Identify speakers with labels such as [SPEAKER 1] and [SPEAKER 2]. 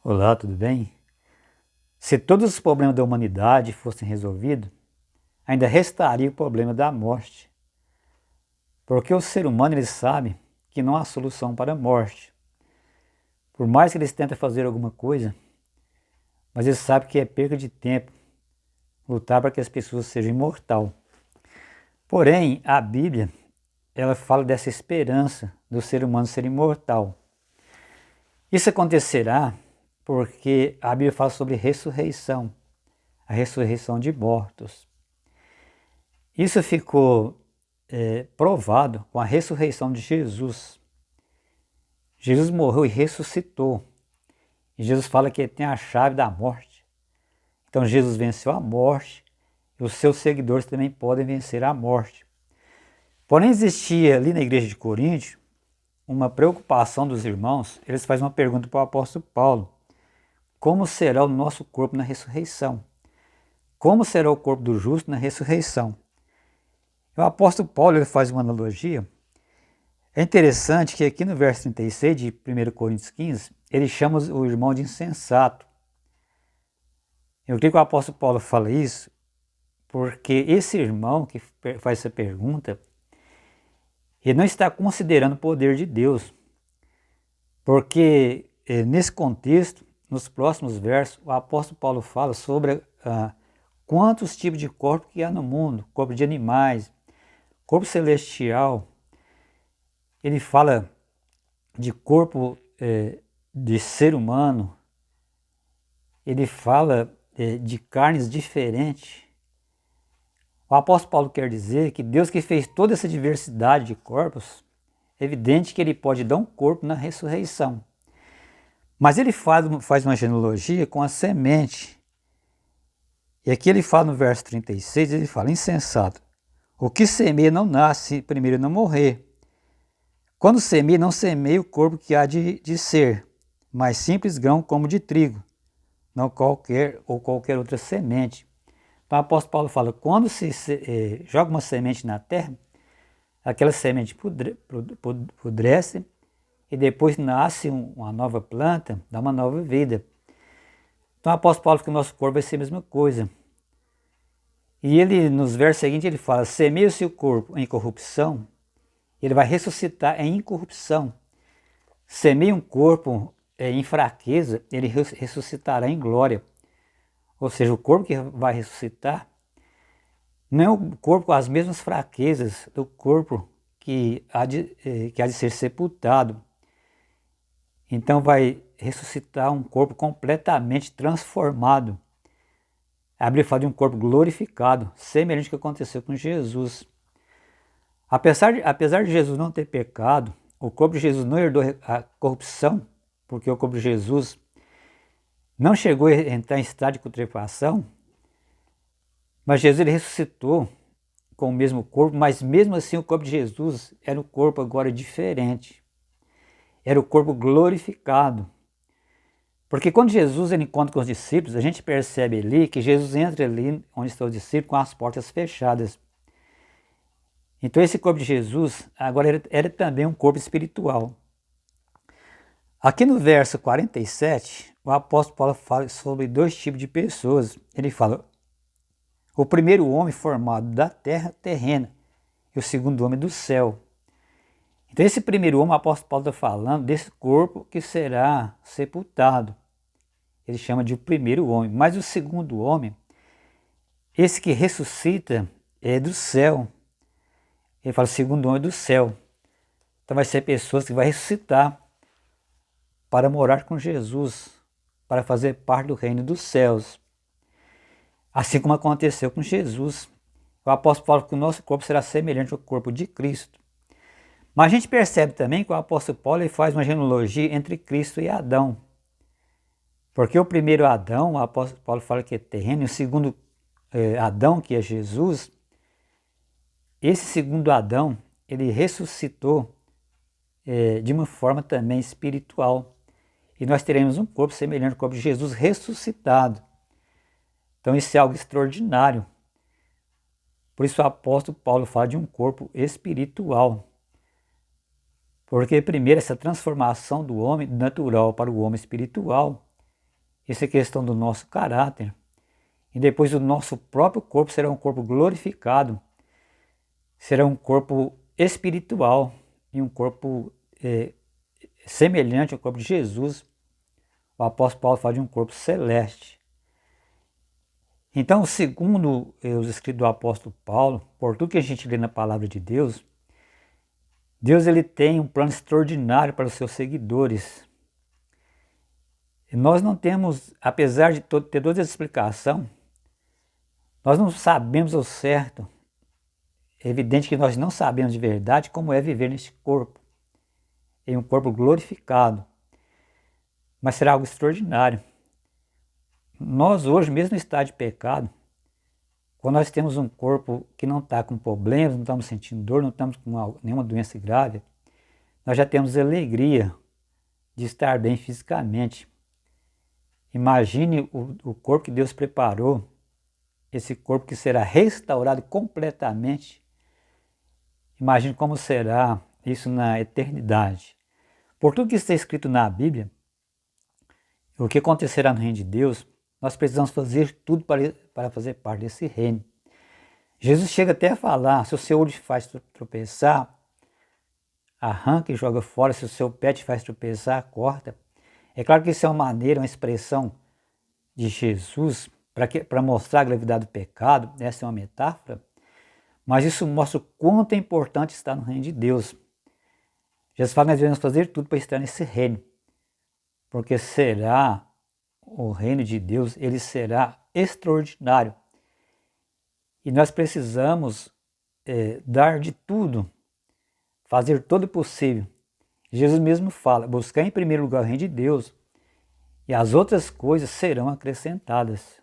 [SPEAKER 1] Olá, tudo bem? Se todos os problemas da humanidade fossem resolvidos, ainda restaria o problema da morte. Porque o ser humano ele sabe que não há solução para a morte. Por mais que eles tentem fazer alguma coisa, mas eles sabem que é perda de tempo lutar para que as pessoas sejam imortais. Porém, a Bíblia ela fala dessa esperança do ser humano ser imortal. Isso acontecerá porque a Bíblia fala sobre ressurreição, a ressurreição de mortos. Isso ficou provado com a ressurreição de Jesus. Jesus morreu e ressuscitou. E Jesus fala que ele tem a chave da morte. Então Jesus venceu a morte e os seus seguidores também podem vencer a morte. Porém, existia ali na igreja de Corinto uma preocupação dos irmãos. Eles fazem uma pergunta para o apóstolo Paulo: como será o nosso corpo na ressurreição? Como será o corpo do justo na ressurreição? O apóstolo Paulo ele faz uma analogia. É interessante que aqui no verso 36 de 1 Coríntios 15, ele chama o irmão de insensato. Eu creio que o apóstolo Paulo fala isso porque esse irmão que faz essa pergunta, ele não está considerando o poder de Deus. Porque nesse contexto, nos próximos versos, o apóstolo Paulo fala sobre quantos tipos de corpo que há no mundo, corpo de animais, corpo celestial. Ele fala de corpo de ser humano, ele fala de carnes diferentes. O apóstolo Paulo quer dizer que Deus que fez toda essa diversidade de corpos, é evidente que ele pode dar um corpo na ressurreição. Mas ele faz uma genealogia com a semente. E aqui ele fala no verso 36, ele fala: insensato, o que semeia não nasce, primeiro não morrer. Quando semeia, não semeia o corpo que há de ser, mas simples grão como de trigo, não qualquer outra semente. Então o apóstolo Paulo fala: quando se joga uma semente na terra, aquela semente apodrece e depois nasce uma nova planta, dá uma nova vida. Então o apóstolo Paulo fala que o nosso corpo vai ser a mesma coisa. E ele, nos versos seguintes, ele fala: semeia-se o corpo em corrupção, ele vai ressuscitar em incorrupção. Semeia um corpo em fraqueza, ele ressuscitará em glória. Ou seja, o corpo que vai ressuscitar não é o corpo com as mesmas fraquezas do corpo que há de ser sepultado. Então vai ressuscitar um corpo completamente transformado. A Bíblia fala de um corpo glorificado, semelhante ao que aconteceu com Jesus. Apesar de Jesus não ter pecado, o corpo de Jesus não herdou a corrupção, porque o corpo de Jesus não chegou a entrar em estado de putrefação, mas Jesus ele ressuscitou com o mesmo corpo, mas mesmo assim o corpo de Jesus era um corpo agora diferente. Era o corpo glorificado. Porque quando Jesus ele encontra com os discípulos, a gente percebe ali que Jesus entra ali onde estão os discípulos com as portas fechadas. Então esse corpo de Jesus agora era também um corpo espiritual. Aqui no verso 47, o apóstolo Paulo fala sobre dois tipos de pessoas. Ele fala: o primeiro homem formado da terra terrena e o segundo homem do céu. Então esse primeiro homem, o apóstolo Paulo está falando desse corpo que será sepultado. Ele chama de o primeiro homem. Mas o segundo homem, esse que ressuscita, é do céu. Ele fala: o segundo homem do céu. Então vai ser pessoas que vai ressuscitar para morar com Jesus, para fazer parte do reino dos céus. Assim como aconteceu com Jesus. O apóstolo fala que o nosso corpo será semelhante ao corpo de Cristo. Mas a gente percebe também que o apóstolo Paulo ele faz uma genealogia entre Cristo e Adão. Porque o primeiro Adão, o apóstolo Paulo fala que é terreno, e o segundo Adão, que é Jesus, esse segundo Adão, ele ressuscitou de uma forma também espiritual. E nós teremos um corpo semelhante ao corpo de Jesus ressuscitado. Então isso é algo extraordinário. Por isso o apóstolo Paulo fala de um corpo espiritual. Porque primeiro essa transformação do homem natural para o homem espiritual, Isso é questão do nosso caráter. E depois o nosso próprio corpo será um corpo glorificado, será um corpo espiritual e um corpo semelhante ao corpo de Jesus. O apóstolo Paulo fala de um corpo celeste. Então, segundo os escritos do apóstolo Paulo, por tudo que a gente lê na palavra de Deus, Deus ele tem um plano extraordinário para os seus seguidores. E nós não temos, apesar de ter toda essa explicação, nós não sabemos ao certo. É evidente que nós não sabemos de verdade como é viver neste corpo, em um corpo glorificado. Mas será algo extraordinário. Nós hoje, mesmo no estado de pecado, quando nós temos um corpo que não está com problemas, não estamos sentindo dor, não estamos com nenhuma doença grave, nós já temos alegria de estar bem fisicamente. Imagine o corpo que Deus preparou, esse corpo que será restaurado completamente. Imagine como será isso na eternidade. Por tudo que está escrito na Bíblia, o que acontecerá no reino de Deus, nós precisamos fazer tudo para fazer parte desse reino. Jesus chega até a falar, se o seu olho te faz tropeçar, arranca e joga fora, se o seu pé te faz tropeçar, corta. É claro que isso é uma maneira, uma expressão de Jesus para mostrar a gravidade do pecado, essa é uma metáfora, mas isso mostra o quanto é importante estar no reino de Deus. Jesus fala que nós devemos fazer tudo para estar nesse reino, porque será o reino de Deus, ele será extraordinário. E nós precisamos dar de tudo, fazer todo o possível. Jesus mesmo fala, buscar em primeiro lugar o reino de Deus e as outras coisas serão acrescentadas.